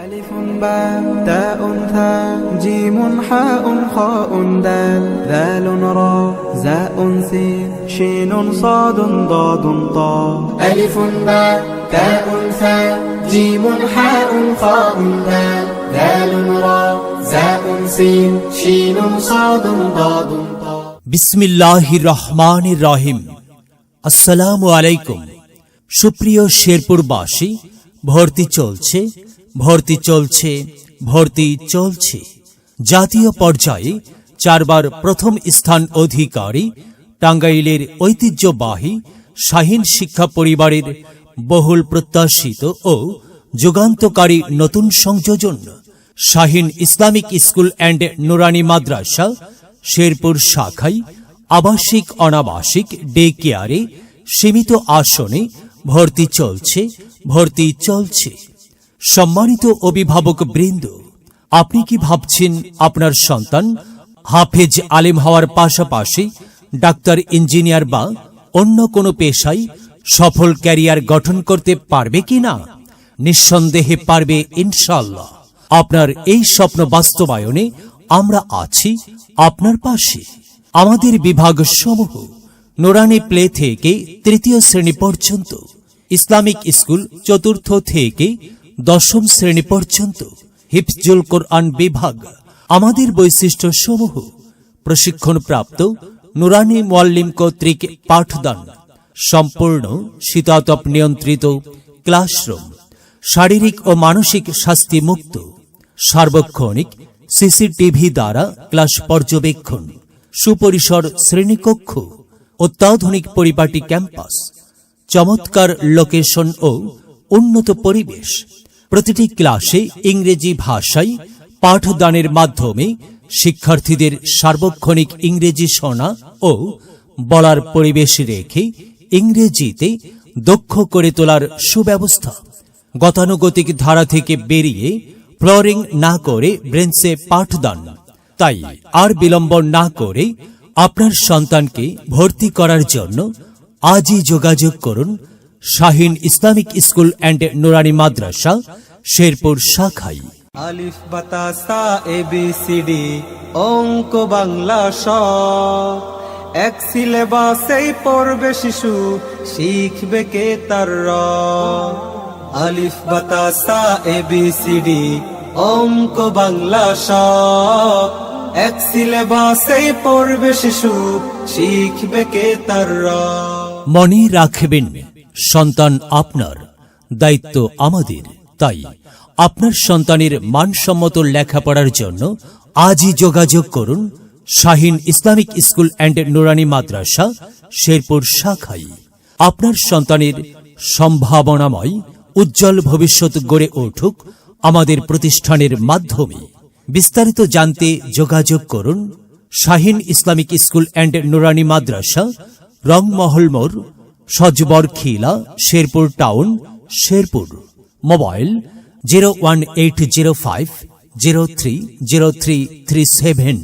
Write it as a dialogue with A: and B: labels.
A: ألف باء تاء ثاء جيم حاء خاء دال ذال راء زاء سين شين صاد ضاد طاء ألف باء تاء ثاء جيم حاء خاء دال ذال راء زاء سين شين صاد ضاد طاء
B: বিসমিল্লাহির রহমানির রহিম। আসসালামু আলাইকুম। সুপ্রিয় শেরপুরবাসী, ভর্তি চলছে। জাতীয় পর্যায়ে 4 বার প্রথম স্থান অধিকারী টাঙ্গাইলের ঐতিহ্যবাহী শাহীন শিক্ষা পরিবারের বহুল প্রত্যাশিত ও যুগান্তকারী নতুন সংযোজন শাহীন ইসলামিক স্কুল অ্যান্ড নুরানি মাদ্রাসা শেরপুর শাখায় আবাসিক অনাবাসিক ডে কেয়ারে সীমিত আসনে ভর্তি চলছে। সম্মানিত অভিভাবক বৃন্দ, আপনি কি ভাবছেন আপনার সন্তান হাফেজ আলেম হওয়ার পাশাপাশি ডাক্তার, ইঞ্জিনিয়ার বা অন্য কোনো পেশায় সফল ক্যারিয়ার গঠন করতে পারবে কিনা? নিঃসন্দেহে পারবে ইনশাআল্লাহ। আপনার এই স্বপ্ন বাস্তবায়নে আমরা আছি আপনার পাশে। আমাদের বিভাগ সমূহ নুরানি প্লে থেকে 3য় শ্রেণী পর্যন্ত, ইসলামিক স্কুল 4র্থ থেকে 10ম শ্রেণী পর্যন্ত, হিফজুল কোরআন বিভাগ। আমাদের বৈশিষ্ট্য সমূহ: প্রশিক্ষণপ্রাপ্ত নুরানি মুআল্লিম কর্তৃক পাঠদান, সম্পূর্ণ শীতাতপ নিয়ন্ত্রিত ক্লাসরুম, শারীরিক ও মানসিক শাস্তি মুক্ত, সার্বক্ষণিক সিসিটিভি দ্বারা ক্লাস পর্যবেক্ষণ, সুপরিসর শ্রেণীকক্ষ, অত্যাধুনিক পরিপাটি ক্যাম্পাস, চমৎকার লোকেশন ও উন্নত পরিবেশ। প্রতিটি ক্লাসে ইংরেজি ভাষায় পাঠদানের মাধ্যমে শিক্ষার্থীদের সার্বক্ষণিক ইংরেজি শোনা ও বলার পরিবেশ রেখে ইংরেজিতে দক্ষ করে তোলার সুব্যবস্থা। গতানুগতিক ধারা থেকে বেরিয়ে ফ্লোরিং না করে ব্রেঞ্চে পাঠদান। তাই আর বিলম্ব না করে আপনার সন্তানকে ভর্তি করার জন্য আজই যোগাযোগ করুন শাহীন ইসলামিক স্কুল অ্যান্ড নুরানি মাদ্রাসা শেরপুর শাখায়।
A: আলিফ বাতা সা ABCD অঙ্ক বাংলা শ, এক সিলেবাসেই পড়বে শিশু, শিখবে কে তার র। আলিফ বাতা সা ABCD অঙ্ক বাংলা শ, এক সিলেবাসেই পড়বে শিশু, শিখবে কে তার র।
B: মনে রাখবেন, সন্তান আপনার, দায়িত্ব আমাদের। তাই আপনার সন্তানের মানসম্মত লেখাপড়ার জন্য আজই যোগাযোগ করুন শাহীন ইসলামিক স্কুল অ্যান্ড নুরানি মাদ্রাসা শেরপুর শাখায়। আপনার সন্তানের সম্ভাবনাময় উজ্জ্বল ভবিষ্যৎ গড়ে উঠুক আমাদের প্রতিষ্ঠানের মাধ্যমে। বিস্তারিত জানতে যোগাযোগ করুন শাহীন ইসলামিক স্কুল অ্যান্ড নুরানি মাদ্রাসা, রংমহল মোড়, সজবরখিলা, শেরপুর টাউন, শেরপুর। মোবাইল 01805 030337।